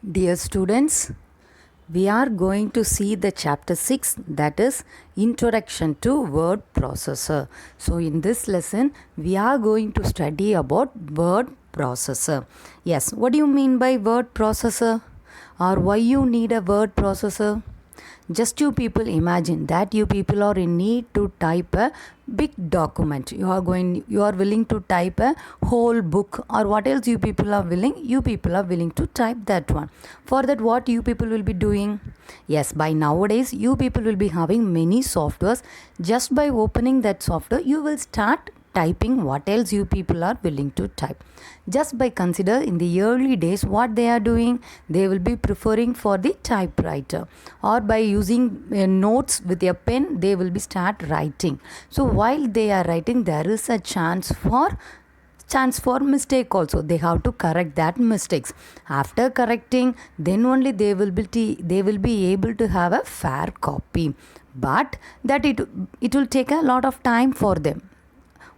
Dear students, we are going to see the chapter 6, that is Introduction to Word Processor. So in this lesson we are going to study about word processor. Yes, what do you mean by word processor, or why you need a word processor? Just you people imagine that you people are in need to type a big document. You are willing to type a whole book, or what else you people are willing to type that one. For that, what you people will be doing? Yes, by nowadays you people will be having many softwares. Just by opening that software you will start typing what else you people are willing to type. Just by consider in the early days what they are doing, they will be preferring for the typewriter, or by using notes with a pen they will be start writing. So while they are writing, there is a chance for mistake also. They have to correct that mistakes. After correcting, then only they will be able to have a fair copy. But that it will take a lot of time for them.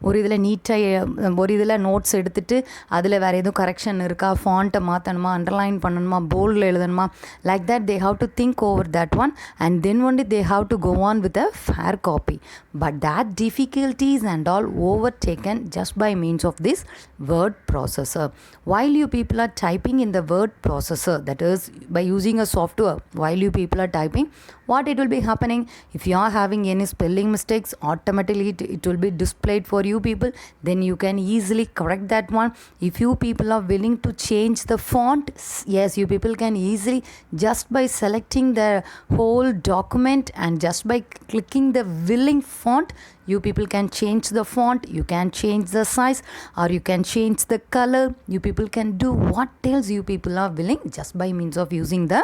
ஒரு இதில் நீட்டாக ஒரு இதில் notes எடுத்துகிட்டு அதில் வேறு எதுவும் correction இருக்கா, ஃபாண்ட்டை மாற்றணுமா, அண்டர்லைன் பண்ணணுமா, போல்டில் எழுதணுமா, like that they have to think over that one, and then only they have to go on with a fair copy. But that difficulties and all overtaken just by means of this word processor. While you people are typing in the word processor, that is by using a software, while you people are typing, what it will be happening? If you are having any spelling mistakes, automatically it will be displayed for you people. Then you can easily correct that one. If you people are willing to change the font, yes, you people can easily, just by selecting the whole document and just by clicking the willing font, you people can change the font, you can change the size, or you can change the color. You people can do what else you people are willing just by means of using the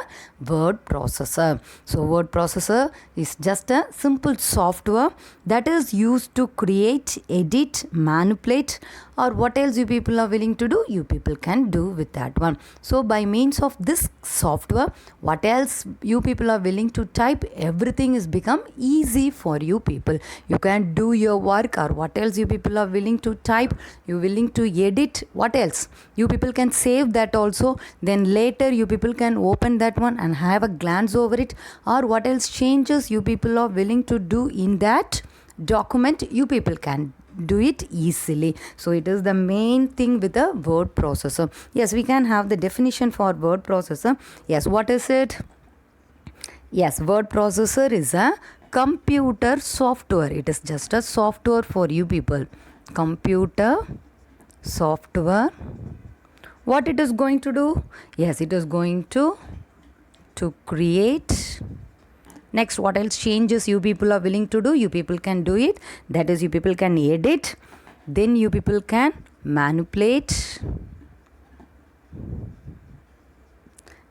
word processor. So word processor is just a simple software that is used to create, edit, manipulate, or what else you people are willing to do, you people can do with that one. So by means of this software, what else you people are willing to type, everything is become easy for you people. You can do your work, or what else you people are willing to type, you willing to edit, what else you people can save that also. Then later you people can open that one and have a glance over it, or what else changes you people are willing to do in that document, you people can do it easily. So it is the main thing with the word processor. Yes, we can have the definition for word processor. Yes, what is it? Yes, word processor is a computer software. It is just a software for you people. Computer software. What it is going to do? Yes, it is going to create. Next, what else changes you people are willing to do? You people can do it. That is, you people can edit. Then you people can manipulate.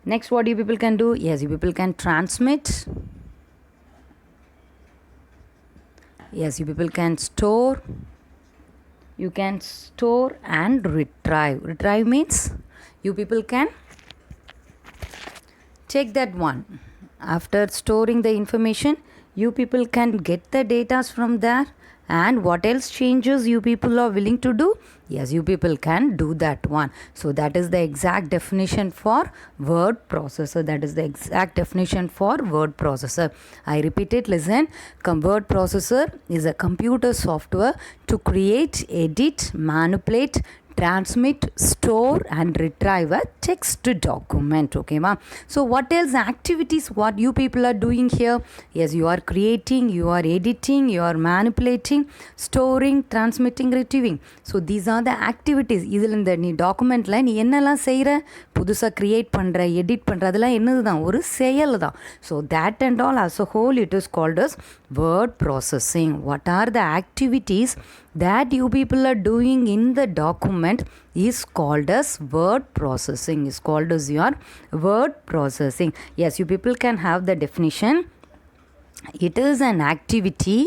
Next, what you people can do? Yes, you people can transmit. Yes, you people can store. You can store and retrieve. Retrieve means you people can check that one. After storing the information, you people can get the data from there. And what else changes you people are willing to do? Yes, you people can do that one. So that is the exact definition for word processor. That is the exact definition for word processor. I repeat it, listen. Word processor is a computer software to create, edit, manipulate, transmit, store and retrieve a text document. Okay ma? So what else activities what you people are doing here? Yes, you are creating, you are editing, you are manipulating, storing, transmitting, retrieving. So these are the activities. இதில் இந்த நீ டாக்குமெண்ட்டில் நீ என்னெல்லாம் செய்கிற, புதுசாக create பண்ணுற, edit பண்ணுற, அதெல்லாம் என்னது தான், ஒரு செயல் தான். So that and all as a whole it is called as word processing. What are the activities that you people are doing in the document is called as word processing. Is called as your word processing. Yes, you people can have the definition. It is an activity.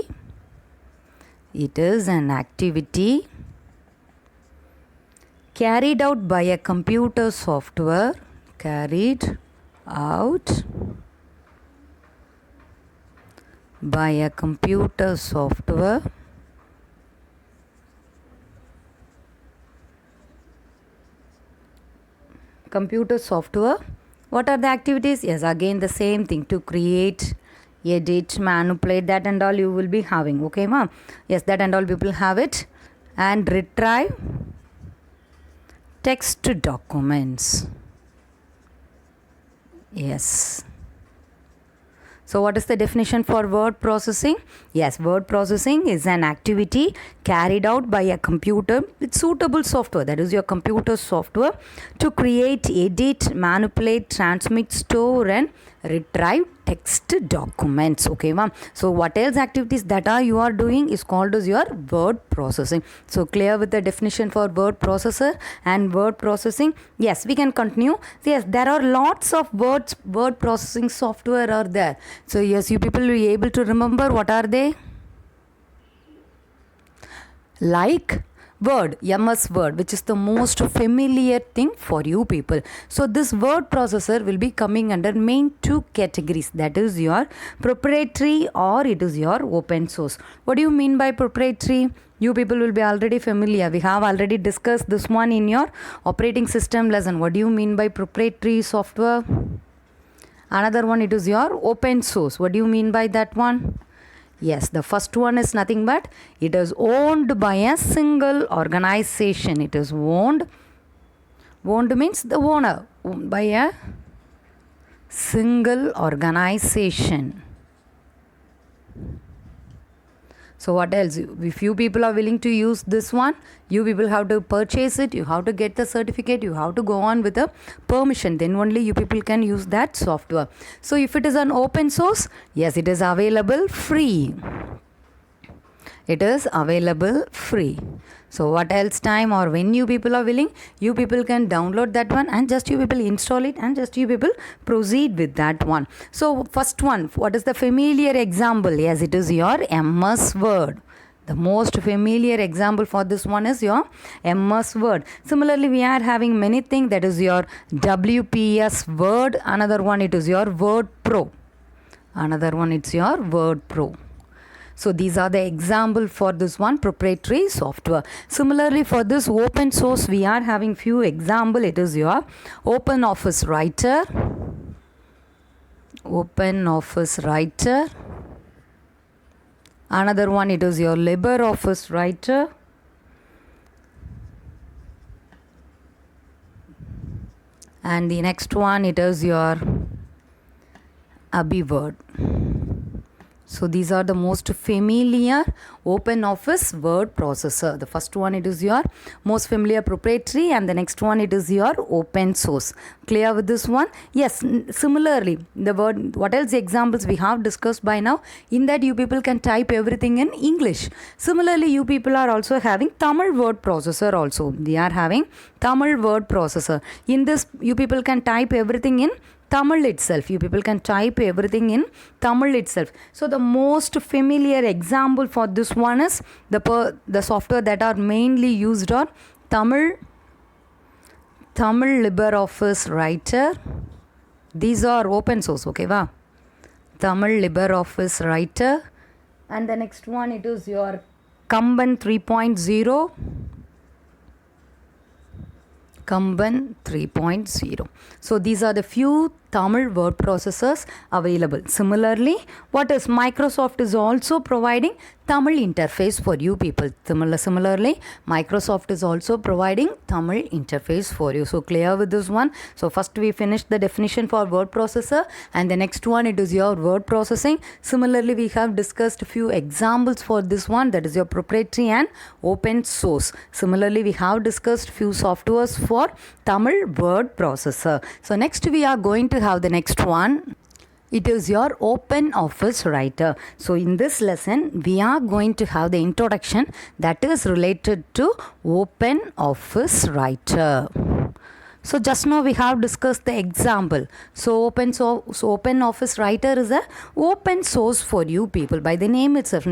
It is an activity carried out by a computer software. Carried out by a computer software computer software What are the activities? Yes, again the same thing, to create, edit, manipulate, that and all you will be having. Okay, ma'am? Yes, that and all people have it. And retrieve text documents. Yes. So what is the definition for word processing? Yes, word processing is an activity carried out by a computer with suitable software, that is your computer software, to create, edit, manipulate, transmit, store and retrieve text documents. Okay, ma'am? So what else activities that you are doing is called as your word processing. So clear with the definition for word processor and word processing? Yes, we can continue. So yes, there are lots of word processing software are there. So yes, you people will be able to remember what are they? Like Word, MS Word, which is the most familiar thing for you people. So this word processor will be coming under main two categories, that is your proprietary or it is your open source. What do you mean by proprietary? You people will be already familiar. We have already discussed this one in your operating system lesson. What do you mean by proprietary software? Another one, it is your open source. What do you mean by that one? Yes, the first one is nothing but it is owned by a single organization. It is owned means the owner, owned by a single organization. So what else? If you people are willing to use this one, you people have to purchase it, you have to get the certificate, you have to go on with the permission, then only you people can use that software. So if it is an open source, yes, it is available free. It is available free. So what else time or when you people are willing, you people can download that one and just you people install it and just you people proceed with that one. So first one, what is the familiar example? Yes, it is your MS Word. The most familiar example for this one is your MS Word. Similarly, we are having many things, that is your WPS Word. Another one, it is your Word Pro. Another one, it's your Word Pro. So these are the example for this one, proprietary software. Similarly, for this open source, we are having few example. It is your Open Office Writer. Open Office Writer. Another one, it is your LibreOffice Writer. And the next one, it is your AbiWord. So these are the most familiar open office word processor. The first one, it is your most familiar proprietary, and the next one, it is your open source. Clear with this one? Yes, similarly, the word, what else examples we have discussed by now? In that you people can type everything in English. Similarly, you people are also having Tamil word processor also. They are having Tamil word processor. In this, you people can type everything in Tamil itself. You people can type everything in Tamil itself. So the most familiar example for this one is the software that are mainly used on Tamil LibreOffice Writer. These are open source, okay, va? Tamil LibreOffice Writer. And the next one, it is your Kanban 3.0. Kanban 3.0. So these are the few Tamil word processors available. Similarly, what is Microsoft is also providing Tamil interface for you people. Similarly, Microsoft is also providing Tamil interface for you. So clear with this one. So first we finished the definition for word processor, and the next one, it is your word processing. Similarly, we have discussed a few examples for this one, that is your proprietary and open source. Similarly, we have discussed few softwares for Tamil word processor. So next we are going to have the next one. It is your Open Office Writer. So in this lesson, we are going to have the introduction that is related to Open Office Writer. So just now we have discussed the example. So Open Office Writer is a open source for you people. By the name itself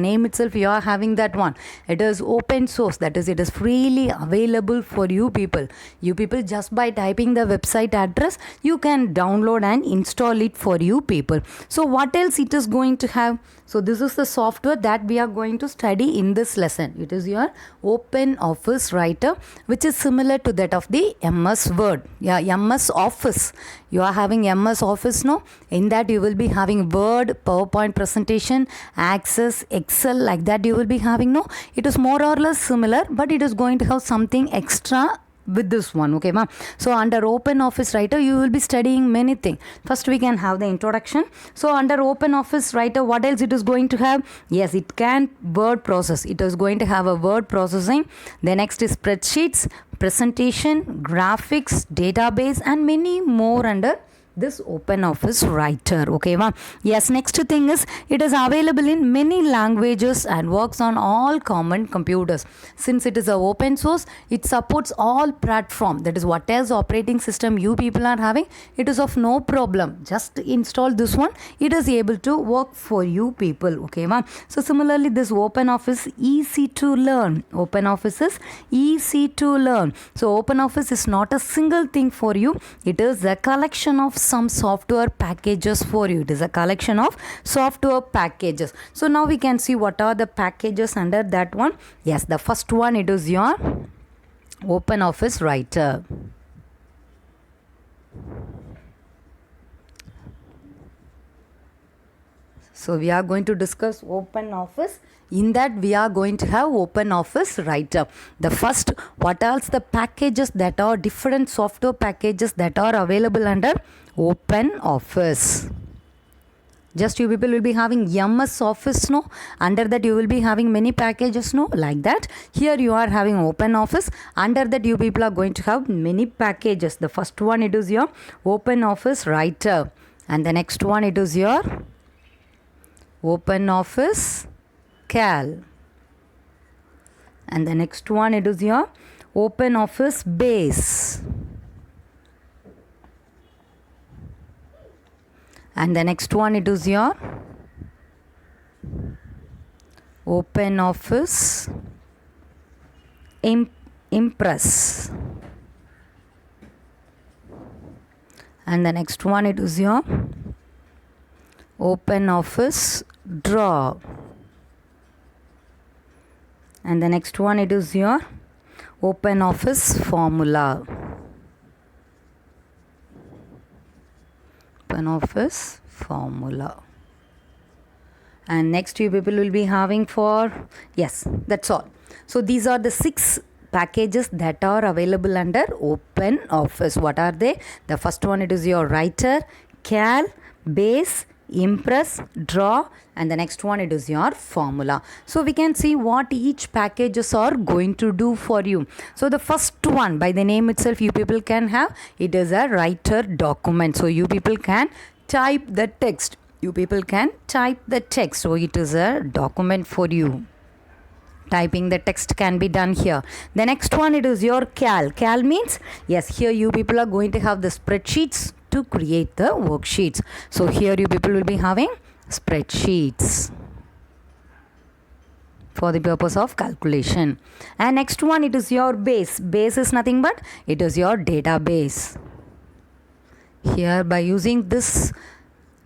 you are having that one. It is open source, that is it is freely available for you people. You people just by typing the website address, you can download and install it for you people. So what else it is going to have? So this is the software that we are going to study in this lesson. It is your Open Office Writer, which is similar to that of the MS Word. Yeah, MS Office. You are having MS Office, no? In that you will be having Word, PowerPoint presentation, Access, Excel, like that you will be having, no? It is more or less similar, but it is going to have something extra with this one, okay ma'am. So under Open Office Writer you will be studying many things. First we can have the introduction. So under Open Office Writer, what else it is going to have? Yes, it can word process. It is going to have a word processing. The next is spreadsheets, presentation, graphics, database, and many more under this Open Office Writer, okay ma'am. Yes, next thing is it is available in many languages and works on all common computers. Since it is a open source, it supports all platform. That is, what else operating system you people are having, it is of no problem. Just install this one, it is able to work for you people, okay ma'am. So similarly, this Open Office easy to learn. Open Office is easy to learn. So Open Office is not a single thing for you. It is a collection of some software packages for you. It is a collection of software packages. So now we can see what are the packages under that one. Yes, the first one, it is your Open Office Writer. So we are going to discuss Open Office. In that we are going to have Open Office Writer. The first, what else the packages that are different software packages that are available under Open Office. Just you people will be having MS Office, no? Under that you will be having many packages, no? Like that. Here you are having Open Office. Under that you people are going to have many packages. The first one, it is your Open Office Writer. And the next one, it is your Open Office Cal. And the next one, it is your Open Office Base. And the next one, it is your Open Office Impress. And the next one, it is your Open Office Draw. And the next one, it is your Open Office Formula. Open Office Formula. And next you people will be having for, yes, that's all. So these are the 6 packages that are available under Open Office. What are they? The first one, it is your Writer, Cal, Base, Impress, Draw, and the next one, it is your Formula. So we can see what each packages are going to do for you. So the first one, by the name itself, you people can have, it is a Writer document. So you people can type the text. You people can type the text. So it is a document for you. Typing the text can be done here. The next one, it is your Cal. Cal means, yes, here you people are going to have the spreadsheets to create the worksheets. So here you people will be having spreadsheets for the purpose of calculation. And next one, it is your Base. Base is nothing but it is your database. Here by using this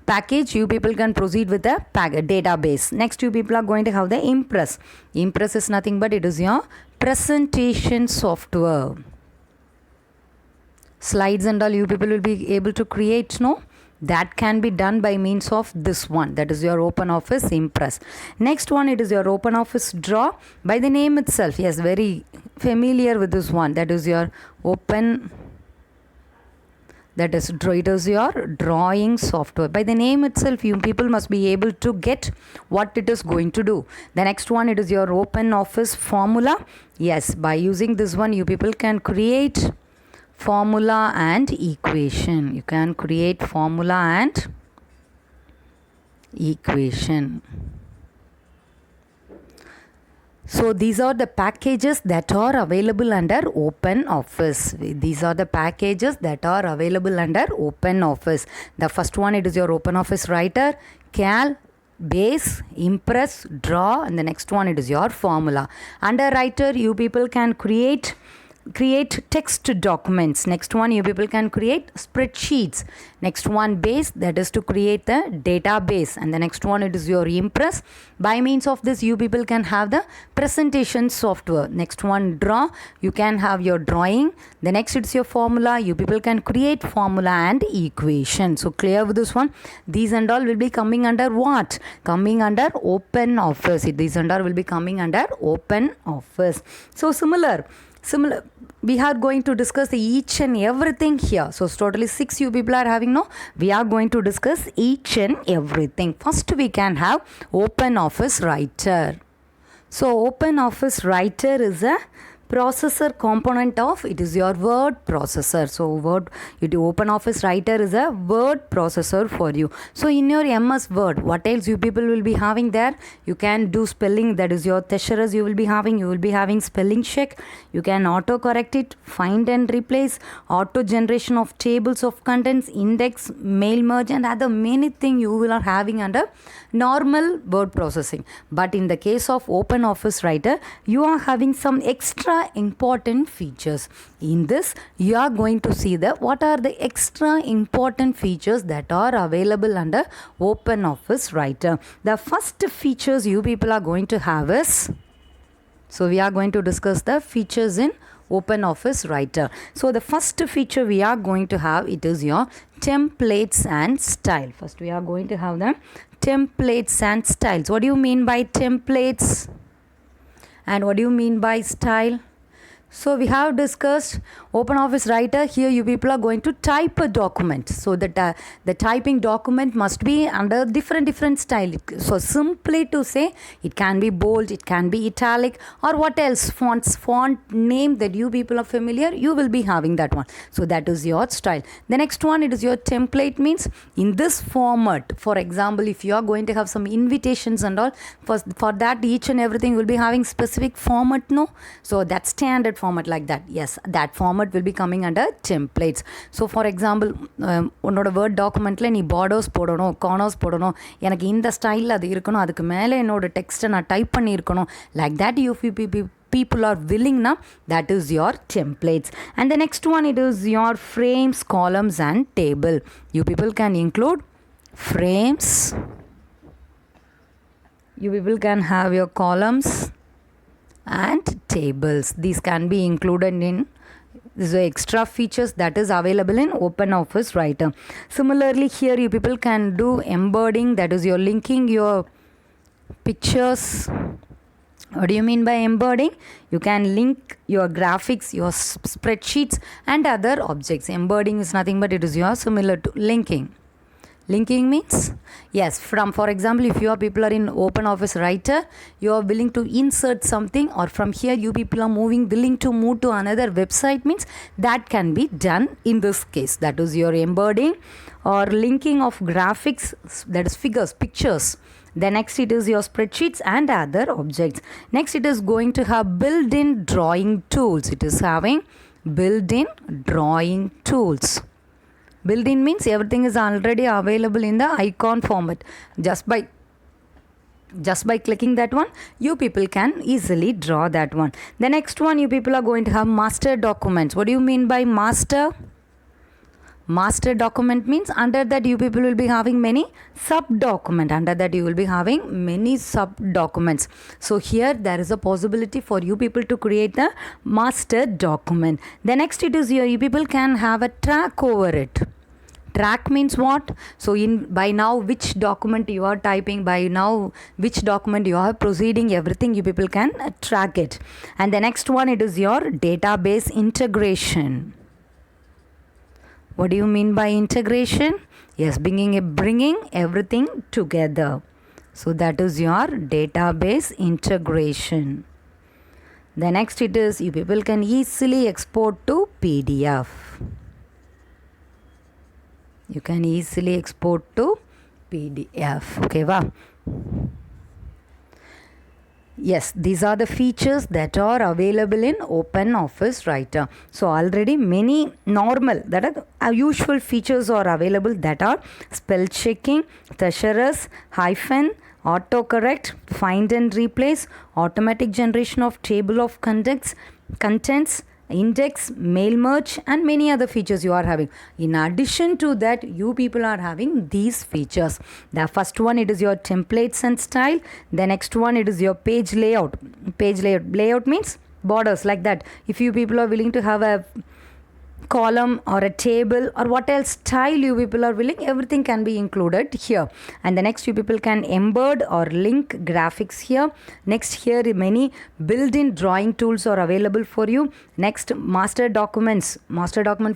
package, you people can proceed with the database. Next you people are going to have the Impress. Impress is nothing but it is your presentation software. Slides and all you people will be able to create, no? That can be done by means of this one. That is your Open Office Impress. Next one, it is your Open Office Draw. By the name itself, yes, very familiar with this one. That is your Open, that is, it is your drawing software. By the name itself, you people must be able to get what it is going to do. The next one, it is your Open Office Formula. Yes, by using this one, you people can create formula and equation. You can create formula and equation. So these are the packages that are available under Open Office. These are the packages that are available under Open Office. The first one, it is your Open Office Writer, Cal, Base, Impress, Draw, and the next one, it is your Formula. Under Writer, you people can create create text documents. Next one, you people can create spreadsheets. Next one, base, that is to create the database. And the next one, it is your Impress. By means of this, you people can have the presentation software. Next one, draw, you can have your drawing. The next, it's your formula. You people can create formula and equation. So clear with this one. These and all will be coming under what? Coming under Open Office. These and all will be coming under Open Office. So similar, we are going to discuss each and everything here. So totally 6 you people are having, no? We are going to discuss each and everything. First we can have Open Office Writer. So Open Office Writer is a processor component of, it is your word processor. So Open Office Writer is a word processor for you. So in your MS Word, what else you people will be having there? You can do spelling, that is your thesaurus you will be having spelling check. You can auto correct it, find and replace, auto generation of tables of contents, index, mail merge, and other many things you will are having under normal word processing. But in the case of Open Office Writer, you are having some extra important features. In this, you are going to see what are the extra important features that are available under Open Office Writer. The first features you people are going to have is, so we are going to discuss the features in Open Office Writer. So the first feature we are going to have, it is your templates and style. First we are going to have the templates and styles. What do you mean by templates? And what do you mean by style? So we have discussed Open Office Writer. Here you people are going to type a document. So that the typing document must be under different style. So simply to say, it can be bold, it can be italic, or what else, font name that you people are familiar, you will be having that one. So that is your style. The next one, it is your template, means in this format. For example, if you are going to have some invitations and all, for that each and everything will be having specific format, no? So that standard format like that, yes, that format will be coming under templates. So for example, உன்னோட word டாக்குமெண்ட்டில் நீ borders போடணும், corners போடணும், எனக்கு இந்த ஸ்டைலில் அது இருக்கணும், அதுக்கு மேலே என்னோட டெக்ஸ்ட்டை நான் டைப் பண்ணியிருக்கணும், like that you people are willing now, that is your templates. And the next one, it is your frames, columns and table. You people can include frames, you people can have your columns and tables. These can be included in these are extra features that is available in Open Office Writer. Similarly, here you people can do embedding, that is your linking your pictures. What do you mean by embedding? You can link your graphics, your spreadsheets and other objects. Embedding is nothing but it is your similar to linking. Linking means, yes, for example, if your people are in Open Office Writer, you are willing to insert something, or from here you people are willing to move to another website, means that can be done in this case. That is your embedding or linking of graphics, that is figures, pictures. The next, it is your spreadsheets and other objects. Next, it is going to have built-in drawing tools. It is having built-in drawing tools. Built-in means everything is already available in the icon format. Just by clicking that one, you people can easily draw that one. The next one, you people are going to have master documents. What do you mean by master? Master document means under that you people will be having many sub-document. Under that you will be having many sub-documents. So here there is a possibility for you people to create the master document. The next, it is you people can have a track over it. Track means what? So by now which document you are typing, by now which document you are proceeding, everything you people can track it. And the next one, it is your database integration. What do you mean by integration? Yes, bringing everything together. So that is your database integration. The next, it is you people can easily export to PDF. You can easily export to PDF. Okay, wow. Yes, these are the features that are available in Open Office Writer. So already many normal, that are usual features are available, that are spell checking, thesaurus, hyphen, autocorrect, find and replace, automatic generation of table of contents, index, mail merge, and many other features you are having. In addition to that, you people are having these features. The first one, it is your templates and style. The next one, it is your page layout. Layout means borders, like that. If you people are willing to have a column or a table or what else style you people are willing, everything can be included here. And the next, you people can embed or link graphics here. Next, here many built-in drawing tools are available for you. Next, master document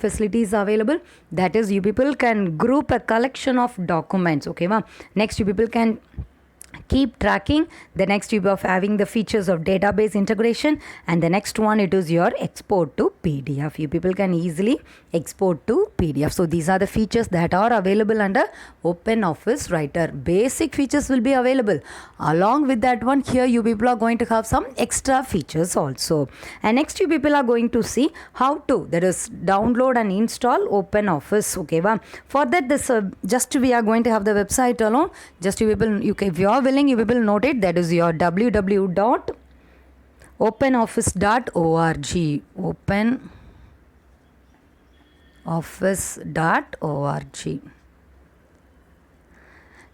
facility is available. That is, you people can group a collection of documents. Okay, ma'am. Next, you people can keep tracking. The next, you are having the features of database integration, and the next one, it is your export to PDF. You people can easily export to PDF. So these are the features that are available under OpenOffice Writer. Basic features will be available. Along with that one, here you people are going to have some extra features also. And next, you people are going to see how to, that is, download and install OpenOffice. Okay, well, for that, this just we are going to have the website alone. Just you people, if you are willing, you will note it, that is your www.openoffice.org. openoffice.org.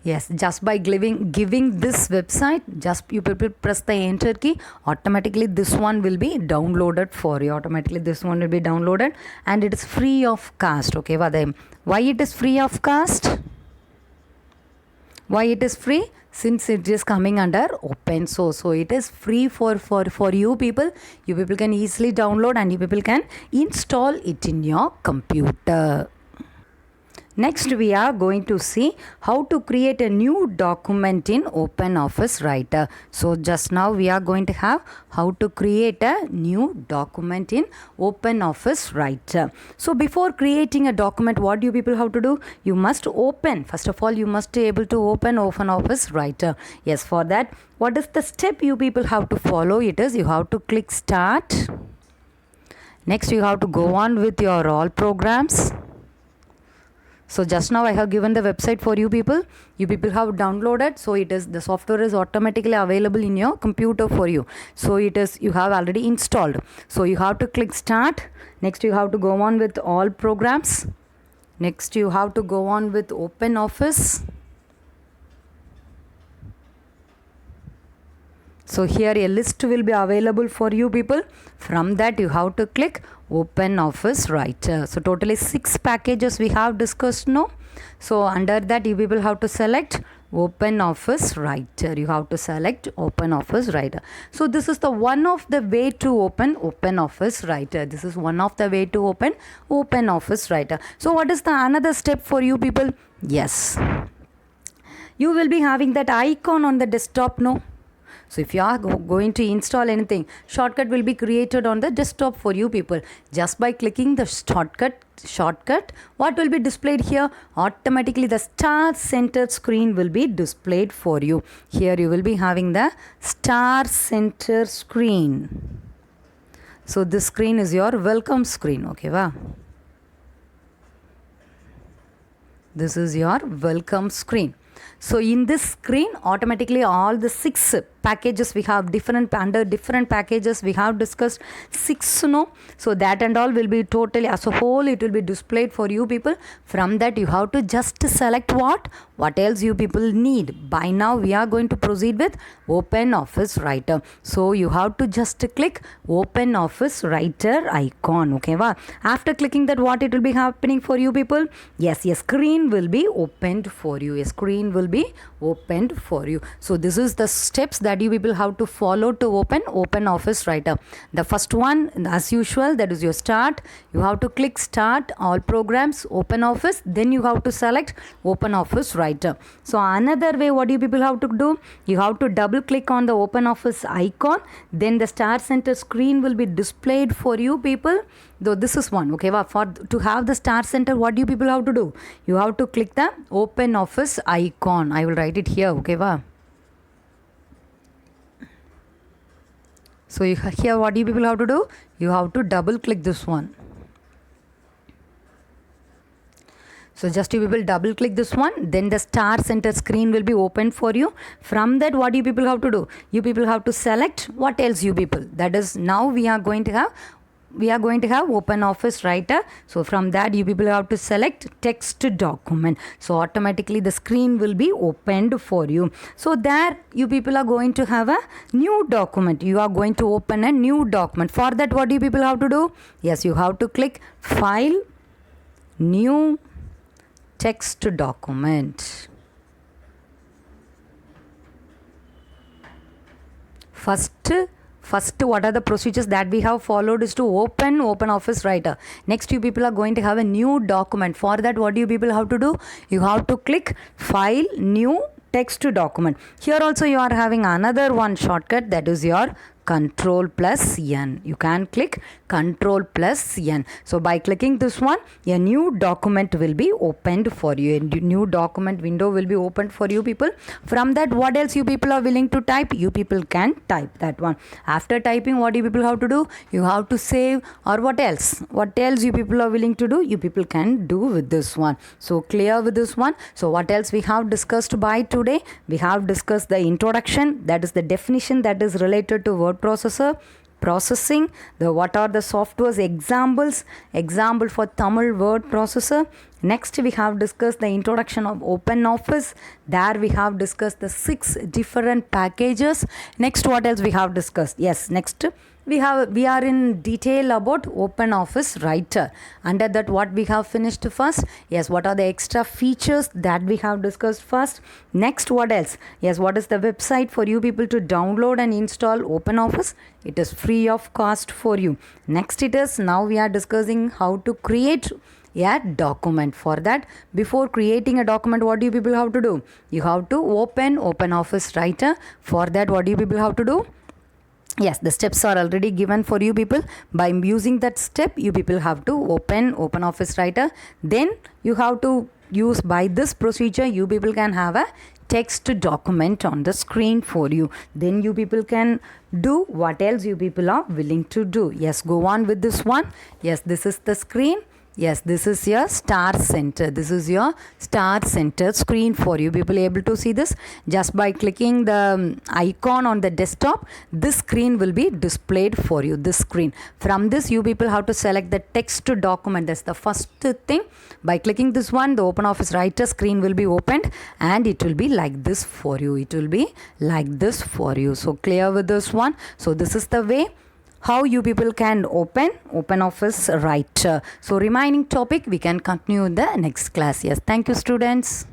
Yes, just by giving this website, just you people press the enter key, automatically this one will be downloaded for you. And it is free of cost. Okay, why it is free of cost? Why it is free? Since it is coming under open source, so it is free for you people. You people can easily download and you people can install it in your computer. Next, we are going to see how to create a new document in OpenOffice Writer. So just now we are going to have how to create a new document in OpenOffice Writer. So before creating a document, what do you people have to do? You must open. First of all, you must be able to open OpenOffice Writer. Yes, for that, what is the step you people have to follow? It is, you have to click Start. Next, you have to go on with your all programs. So just now I have given the website for you people. You people have downloaded. So it is, the software is automatically available in your computer for you. So it is, you have already installed. So you have to click Start. Next, you have to go on with all programs. Next, you have to go on with OpenOffice. So here a list will be available for you people. From that, you have to click OpenOffice Writer. So totally 6 packages we have discussed now. So under that, you people have to select OpenOffice Writer. You have to select OpenOffice Writer. So this is the one of the way to open OpenOffice Writer. This is one of the way to open OpenOffice Writer. So what is the another step for you people? Yes, you will be having that icon on the desktop, no? So if you are going to install anything, shortcut will be created on the desktop for you people. Just by clicking the shortcut, what will be displayed here? Automatically the star centered screen will be displayed for you. Here you will be having the star center screen. So this screen is your welcome screen. Okay, wow. This is your welcome screen. So in this screen, automatically all the 6 packages we have under different packages we have discussed 6 no. So that and all will be totally as a whole, it will be displayed for you people. From that, you have to just select what else you people need. By now we are going to proceed with OpenOffice Writer. So you have to just click OpenOffice Writer icon. Okay, wow. After clicking that, what it will be happening for you people? Yes, a screen will be opened for you. A screen will be opened for you. So this is the steps that you people have to follow to open OpenOffice Writer. The first one, as usual, that is your start. You have to click Start, all programs, OpenOffice. Then you have to select OpenOffice Writer. So another way, what you people have to do? You have to double click on the OpenOffice icon. Then the Star Center screen will be displayed for you people. Though this is one. Okay, to have the Star Center, what do you people have to do? You have to click the OpenOffice icon. I will write it here. Okay, wow. So here, what do you people have to do? You have to double click this one. So just you people double click this one, then the Star Center screen will be opened for you. From that, what you people have to do? You people have to select what else you people. That is, now we are going to have we are going to have Open Office Writer. So from that you people have to select text document. So automatically the screen will be opened for you. So there you people are going to have a new document. You are going to open a new document. For that what do you people have to do? Yes, you have to click File, New Text Document. First, what are the procedures that we have followed is to open Office Writer. Next, you people are going to have a new document. For that, what do you people have to do? You have to click File, New Text Document. Here also you are having another one shortcut, that is your Control plus N. You can click Control plus N. So by clicking this one, a new document will be opened for you. A new document window will be opened for you people. From that, what else you people are willing to type? You people can type that one. After typing, what you people have to do? You have to save, or what else? What else you people are willing to do? You people can do with this one. So clear with this one. So what else we have discussed by today? We have discussed the introduction, that is the definition that is related to word processor, processing, what are the softwares, example for Tamil word processor. Next we have discussed the introduction of Open Office. There we have discussed the 6 different packages. Next what else we have discussed? Yes, next we are in detail about Open Office Writer. Under that what we have finished first? Yes, what are the extra features that we have discussed first? Next what else? Yes, what is the website for you people to download and install Open Office? It is free of cost for you. Next it is, now we are discussing how to create a document. For that, before creating a document, what do you people have to do? You have to open Office Writer. For that, what do you people have to do? Yes, the steps are already given for you people. By using that step, you people have to open Office Writer. Then you have to use, by this procedure, you people can have a text document on the screen for you. Then you people can do what else you people are willing to do. Yes, go on with this one. Yes, this is the screen. Yes, this is your star center. This is your star center screen for you. People able to see this just by clicking the icon on the desktop. This screen will be displayed for you. This screen. From this, you people have to select the text document. That's the first thing. By clicking this one, the Open Office Writer screen will be opened, and it will be like this for you. It will be like this for you. So clear with this one. So this is the way how you people can open Office Writer. So remaining topic we can continue in the next class. Yes, thank you students.